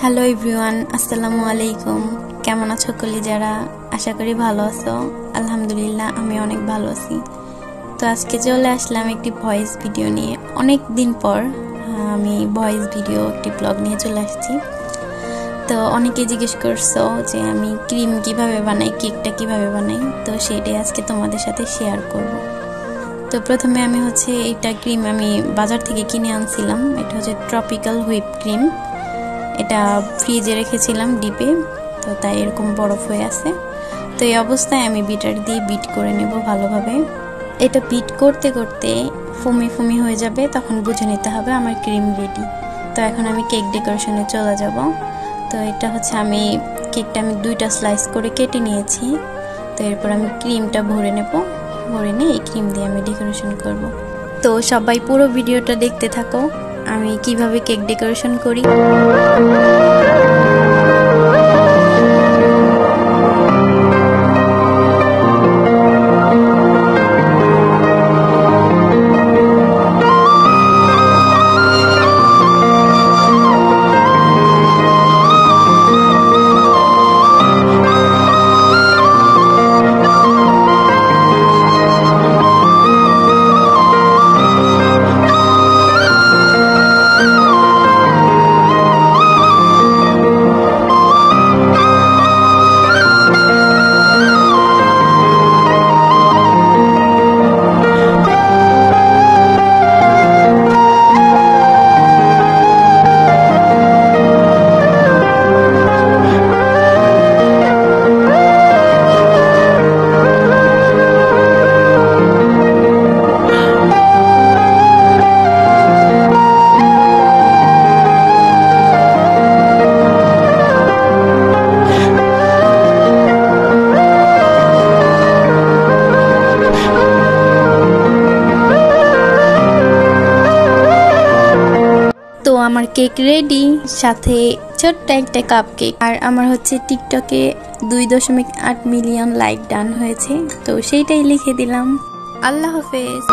Hello everyone, আসসালামু আলাইকুম। কেমন আছো কলিজারা? আশা করি ভালো আছো। আলহামদুলিল্লাহ, আমি অনেক ভালো আছি। তো আজকে চলে আসলাম একটি ভয়েস ভিডিও নিয়ে। অনেক দিন পর আমি ভয়েস ভিডিও একটি ব্লগ নিয়ে চলে আসছি। তো অনেকে জিজ্ঞেস করছো যে আমি ক্রিম কিভাবে বানাই, কেকটা কিভাবে বানাই। তো সেটাই আজকে তোমাদের সাথে শেয়ার করব। তো প্রথমে আমি এইটা ক্রিম আমি বাজার থেকে কিনে আনছিলাম। এটা হচ্ছে ট্রপিক্যাল হুইপ ক্রিম। এটা ফ্রিজে রেখেছিলাম ডিপে, তো তাই এরকম বরফ হয়ে আছে। তো এই অবস্থায় আমি বিটার দিয়ে বিট করে নেব ভালোভাবে। এটা বিট করতে করতে ফুমি ফুমি হয়ে যাবে, তখন বুঝে নিতে হবে আমার ক্রিম রেডি। তো এখন আমি কেক ডেকোরেশনে চলে যাব। তো এটা আমি কেকটা আমি 2টা স্লাইস করে কেটে নিয়েছি। তো এরপর আমি ক্রিমটা ভরে নেব। ভরে নিয়ে এই ক্রিম দিয়ে আমি ডেকোরেশন করব। তো সবাই পুরো ভিডিওটা দেখতে থাকো আমি কিভাবে কেক ডেকোরেশন করি। তো আমার কেক রেডি, সাথে ছোট্ট একটা কাপ কেক। আর আমার টিকটকে 2.8 মিলিয়ন লাইক ডান হয়েছে। তো সেইটাই লিখে দিলাম। আল্লাহ হাফেজ।